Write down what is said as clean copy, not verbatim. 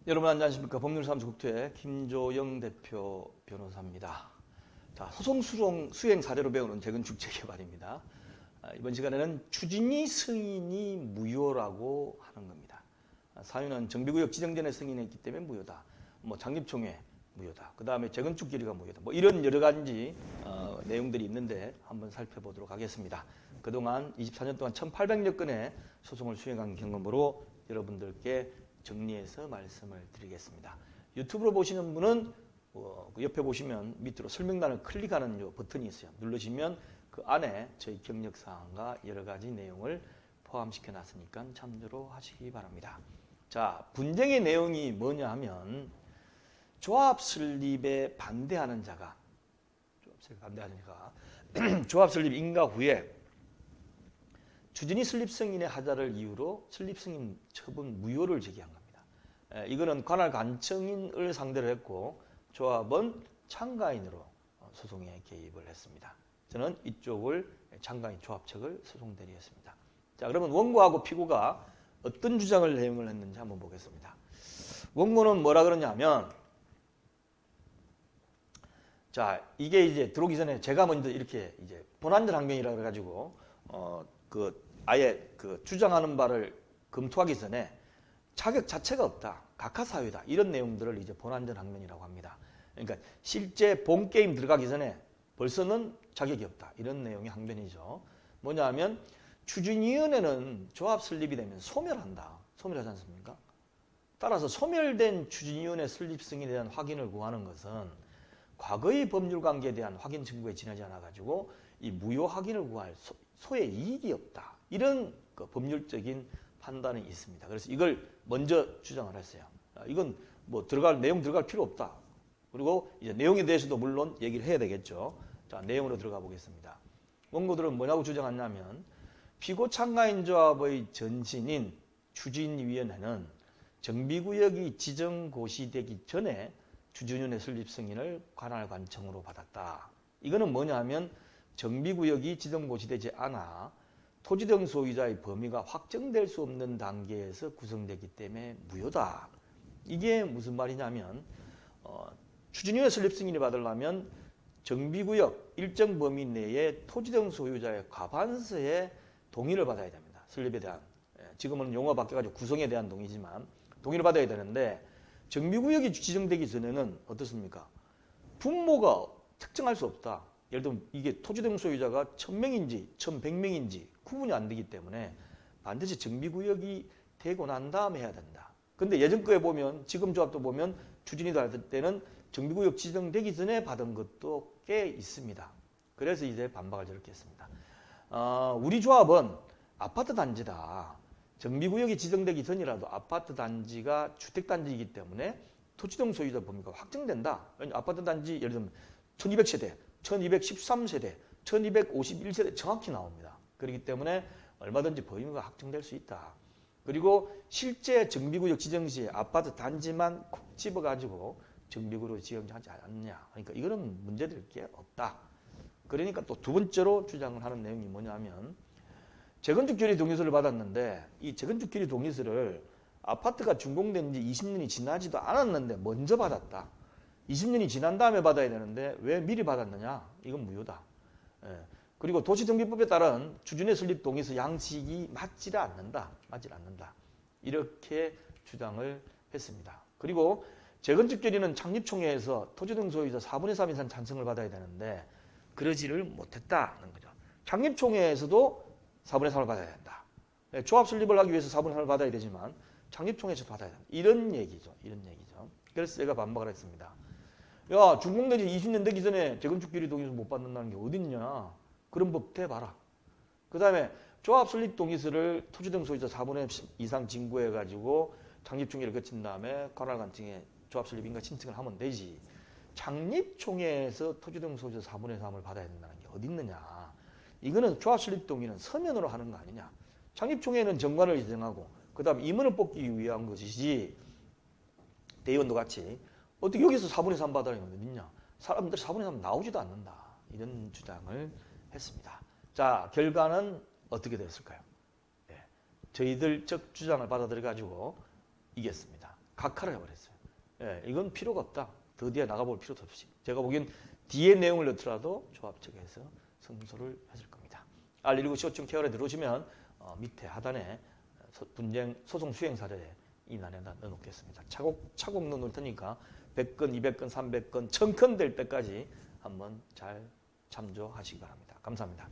여러분 안녕하십니까. 법률사무소 국토의 김조영 대표 변호사입니다. 자, 소송 수행 사례로 배우는 재건축 재개발입니다. 이번 시간에는 추진위 승인이 무효라고 하는 겁니다. 사유는 정비구역 지정전에 승인했기 때문에 무효다. 장립총회 무효다. 그 다음에 재건축 결의가 무효다. 이런 여러 가지 내용들이 있는데 한번 살펴보도록 하겠습니다. 그동안 24년 동안 1,800여 건의 소송을 수행한 경험으로 여러분들께 정리해서 말씀을 드리겠습니다. 유튜브로 보시는 분은 그 옆에 보시면 밑으로 설명란을 클릭하는 요 버튼이 있어요. 누르시면 그 안에 저희 경력사항과 여러 가지 내용을 포함시켜 놨으니까 참조로 하시기 바랍니다. 자, 분쟁의 내용이 뭐냐 하면 조합 설립에 반대하는 자가 조합 설립 인가 후에 추진위 설립 승인의 하자를 이유로 설립 승인 처분 무효를 제기한 겁니다. 이거는 관할 관청인을 상대로 했고 조합은 참가인으로 소송에 개입을 했습니다. 저는 이쪽을 참가인 조합 측을 소송 대리했습니다. 자, 그러면 원고하고 피고가 어떤 주장을 내용을 했는지 한번 보겠습니다. 원고는 뭐라 그러냐면, 자, 이게 이제 들어오기 전에 제가 먼저 이렇게 이제 본안전 항변이라 그래가지고 아예 주장하는 바를 검토하기 전에 자격 자체가 없다, 각하사유다, 이런 내용들을 이제 본안전 항변이라고 합니다. 그러니까 실제 본 게임 들어가기 전에 벌써는 자격이 없다, 이런 내용의 항변이죠. 뭐냐 하면 추진위원회는 조합 설립이 되면 소멸하지 않습니까? 따라서 소멸된 추진위원회 설립 승인에 대한 확인을 구하는 것은 과거의 법률 관계에 대한 확인 청구에 지나지 않아 가지고 이 무효 확인을 구할 소의 이익이 없다, 이런 법률적인 판단이 있습니다. 그래서 이걸 먼저 주장을 했어요. 이건 내용 들어갈 필요 없다. 그리고 이제 내용에 대해서도 물론 얘기를 해야 되겠죠. 자, 내용으로 들어가 보겠습니다. 원고들은 뭐라고 주장하냐면, 피고 참가인 조합의 전신인 추진위원회는 정비구역이 지정고시되기 전에 추진위원회 설립 승인을 관할 관청으로 받았다. 이거는 뭐냐 하면 정비구역이 지정고시되지 않아 토지등 소유자의 범위가 확정될 수 없는 단계에서 구성되기 때문에 무효다. 이게 무슨 말이냐면 추진위원회 설립 승인을 받으려면 정비구역 일정 범위 내에 토지등 소유자의 과반수의 동의를 받아야 됩니다. 설립에 대한, 지금은 용어가 바뀌어가지고 구성에 대한 동의지만 동의를 받아야 되는데, 정비구역이 지정되기 전에는 어떻습니까? 분모가 특정할 수 없다. 예를 들면 이게 토지등 소유자가 1000명인지 1100명인지 구분이 안 되기 때문에 반드시 정비구역이 되고 난 다음에 해야 된다. 근데 예전 거에 보면, 지금 조합도 보면 추진위도 할 때는 정비구역 지정되기 전에 받은 것도 꽤 있습니다. 그래서 이제 반박을 저렇게 했습니다. 우리 조합은 아파트 단지다. 정비구역이 지정되기 전이라도 아파트 단지가 주택단지이기 때문에 토지등 소유자 범위가 확정된다. 아파트 단지 예를 들면 1200세대, 1213세대, 1251세대 정확히 나옵니다. 그렇기 때문에 얼마든지 범위가 확정될 수 있다. 그리고 실제 정비구역 지정 시에 아파트 단지만 콕 집어가지고 정비구역으로 지정하지 않느냐. 그러니까 이거는 문제될 게 없다. 그러니까 또 두 번째로 주장을 하는 내용이 뭐냐면, 재건축 결의 동의서를 받았는데 이 재건축 결의 동의서를 아파트가 준공된 지 20년이 지나지도 않았는데 먼저 받았다. 20년이 지난 다음에 받아야 되는데 왜 미리 받았느냐? 이건 무효다. 그리고 도시정비법에 따른 추진위 설립 동의서 양식이 맞지 않는다. 이렇게 주장을 했습니다. 그리고 재건축 결의는 창립총회에서 토지등 소유자 4분의 3 이상 찬성을 받아야 되는데 그러지를 못했다는 거죠. 창립총회에서도 4분의 3을 받아야 된다. 조합 설립을 하기 위해서 4분의 3을 받아야 되지만 창립총회에서도 받아야 된다. 이런 얘기죠. 그래서 제가 반박을 했습니다. 야, 준공된 지 20년 되기 전에 재건축 결의 동의서 못 받는다는 게 어딨냐. 그런 법 대봐라. 그 다음에 조합 설립 동의서를 토지등 소유자 4분의 3 이상 진구해가지고 창립총회를 거친 다음에 관할관청에 조합 설립 인가 신청을 하면 되지. 창립총회에서 토지등 소유자 4분의 3을 받아야 된다는 게 어딨느냐. 이거는 조합 설립 동의는 서면으로 하는 거 아니냐. 창립총회는 정관을 지정하고 그 다음 임원을 뽑기 위한 것이지, 대의원도 같이 어떻게 여기서 4분의 3 받아야 어딨냐. 사람들 4분의 3 나오지도 않는다. 이런 주장을 했습니다. 자, 결과는 어떻게 됐을까요? 저희들 적 주장을 받아들여 가지고 이겼습니다. 각하를 해버렸어요. 예, 이건 필요가 없다. 더 뒤에 나가볼 필요도 없이. 제가 보기엔 뒤에 내용을 넣더라도 조합 측에서 승소를 했을 겁니다. R119 시호증 케어에 들어오시면 밑에 하단에 분쟁 소송 수행 사례 이 난에다 넣어놓겠습니다. 차곡차곡 넣어놓을 테니까 100건, 200건, 300건, 1000건 될 때까지 한번 잘 참조하시기 바랍니다. 감사합니다.